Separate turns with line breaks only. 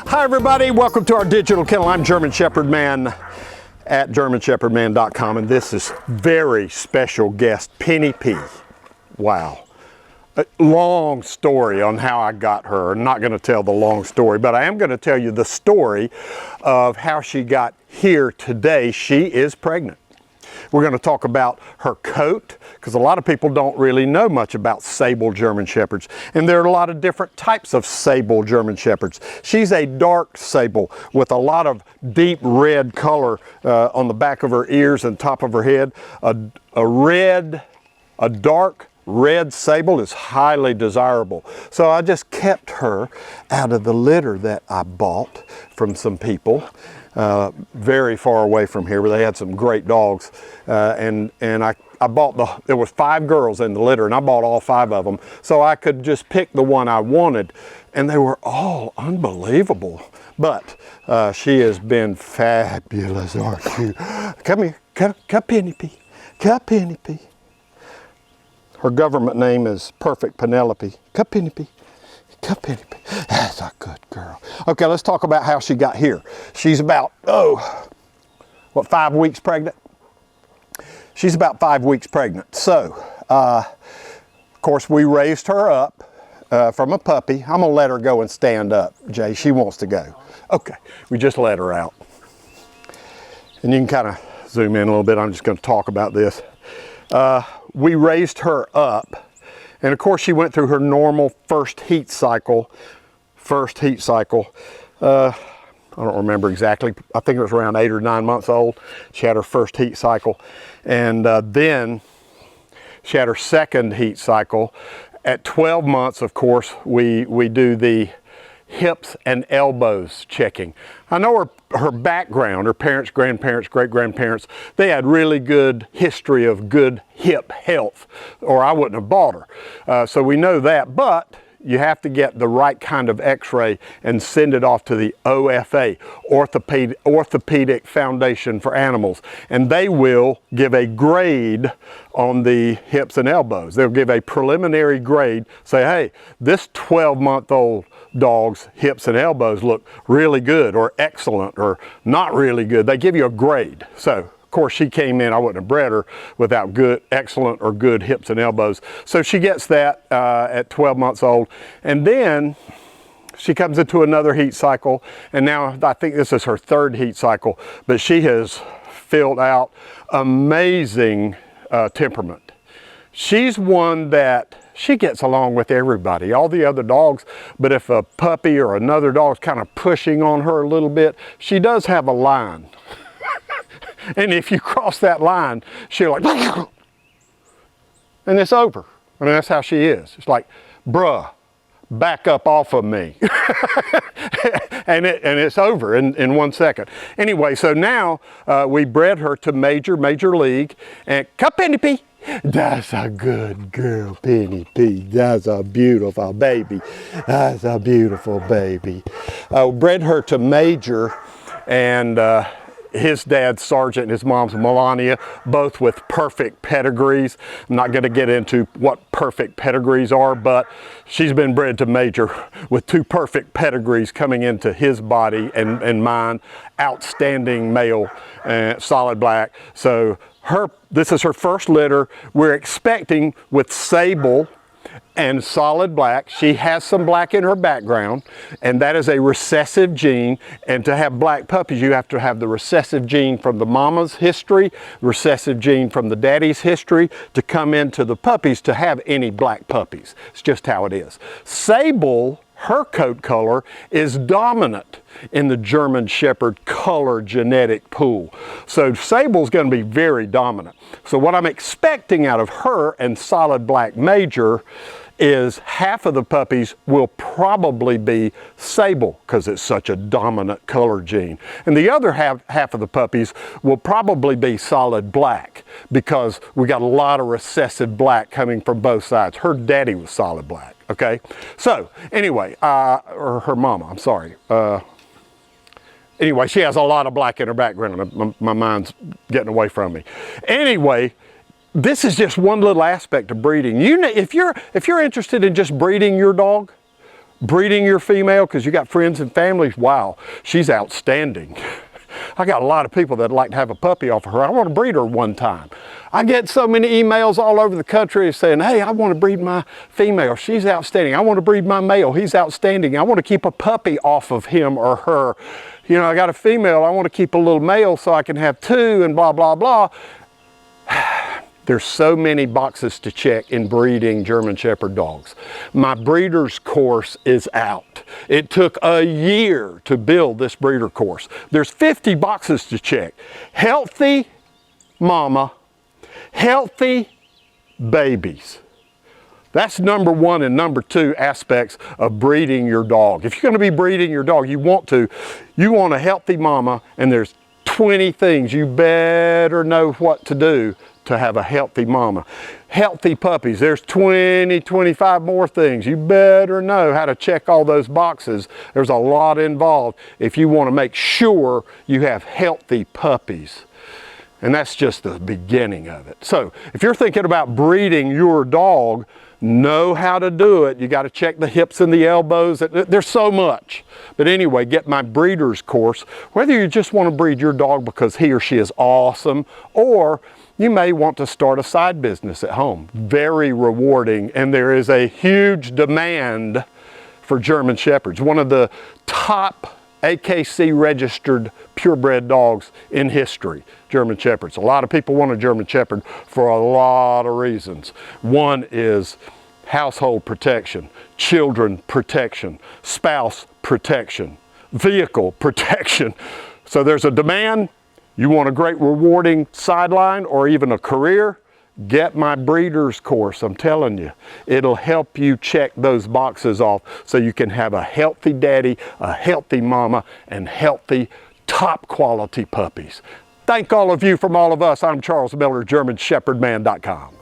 Hi everybody, welcome to our digital kennel. I'm German Shepherd Man at GermanShepherdMan.com, and this is very special guest, Penny P. Wow. A long story on how I got her. I'm not going to tell the long story, but I am going to tell you the story of how she got here today. She is pregnant. We're going to talk about her coat, because a lot of people don't really know much about sable German Shepherds. And there are a lot of different types of sable German Shepherds. She's a dark sable with a lot of deep red color on the back of her ears and top of her head. A dark red sable is highly desirable. So I just kept her out of the litter that I bought from some people. Very far away from here, where they had some great dogs, and I bought there was 5 girls in the litter, and I bought all 5 of them, so I could just pick the one I wanted, and they were all unbelievable. But she has been fabulous, aren't you? Come here, come Penny P, come Penny P. Her government name is Perfect Penelope. Come Penny P. That's a good girl. Okay, let's talk about how she got here. She's about, 5 weeks pregnant? She's about 5 weeks pregnant. So, of course, we raised her up from a puppy. I'm gonna let her go and stand up, Jay. She wants to go. Okay, we just let her out. And you can kind of zoom in a little bit. I'm just gonna talk about this. We raised her up. And of course, she went through her normal first heat cycle. I don't remember exactly. I think it was around 8 or 9 months old. She had her first heat cycle. And then she had her second heat cycle. At 12 months, of course, we do the hips and elbows checking. I know her background, her parents, grandparents, great-grandparents, they had really good history of good hip health, or I wouldn't have bought her. So we know that, but you have to get the right kind of x-ray and send it off to the OFA, Orthopedic Foundation for Animals, and they will give a grade on the hips and elbows. They'll give a preliminary grade, say, hey, this 12-month-old dog's hips and elbows look really good or excellent or not really good. They give you a grade. So of course, she came in, I wouldn't have bred her without good, excellent, or good hips and elbows. So she gets that at 12 months old. And then she comes into another heat cycle. And now I think this is her 3rd heat cycle, but she has filled out amazing temperament. She's one that she gets along with everybody, all the other dogs, but if a puppy or another dog's kind of pushing on her a little bit, she does have a line. And if you cross that line, she'll like, and it's over. I mean, that's how she is. It's like, bruh, back up off of me. and it's over in 1 second. Anyway, so now we bred her to major league, and come Penny P. That's a good girl, Penny P. That's a beautiful baby. That's a beautiful baby. Bred her to major, and his dad's Sergeant and his mom's Melania, both with perfect pedigrees. I'm not going to get into what perfect pedigrees are, but she's been bred to major with 2 perfect pedigrees coming into his body and mine. Outstanding male, solid black. So this is her first litter. We're expecting with sable and solid black. She has some black in her background, and that is a recessive gene. And to have black puppies, you have to have the recessive gene from the mama's history, recessive gene from the daddy's history to come into the puppies to have any black puppies. It's just how it is. Sable, her coat color is dominant in the German Shepherd color genetic pool. So Sable's going to be very dominant. So what I'm expecting out of her and solid black major is half of the puppies will probably be sable because it's such a dominant color gene. And the other half of the puppies will probably be solid black because we got a lot of recessive black coming from both sides. Her daddy was solid black, okay? So anyway, or her mama, I'm sorry. Anyway, she has a lot of black in her background. My mind's getting away from me. Anyway, this is just one little aspect of breeding. If you're interested in just breeding your dog, breeding your female because you got friends and families, wow, she's outstanding. I got a lot of people that like to have a puppy off of her. I want to breed her one time. I get so many emails all over the country saying, hey, I want to breed my female. She's outstanding. I want to breed my male. He's outstanding. I want to keep a puppy off of him or her. You know, I got a female. I want to keep a little male so I can have two and blah, blah, blah. There's so many boxes to check in breeding German Shepherd dogs. My breeder's course is out. It took a year to build this breeder course. There's 50 boxes to check. Healthy mama, healthy babies. That's number one and number two aspects of breeding your dog. If you're going to be breeding your dog, you want a healthy mama, and there's 20 things you better know what to do to have a healthy mama. Healthy puppies, there's 20, 25 more things. You better know how to check all those boxes. There's a lot involved if you want to make sure you have healthy puppies. And that's just the beginning of it. So if you're thinking about breeding your dog, know how to do it. You got to check the hips and the elbows. There's so much. But anyway, get my breeder's course. Whether you just want to breed your dog because he or she is awesome, or you may want to start a side business at home. Very rewarding, and there is a huge demand for German Shepherds. One of the top AKC registered purebred dogs in history, German Shepherds. A lot of people want a German Shepherd for a lot of reasons. One is household protection, children protection, spouse protection, vehicle protection. So there's a demand. You want a great rewarding sideline or even a career? Get my breeder's course. I'm telling you, it'll help you check those boxes off so you can have a healthy daddy, a healthy mama, and healthy, top quality puppies. Thank all of you from all of us. I'm Charles Miller, GermanShepherdMan.com.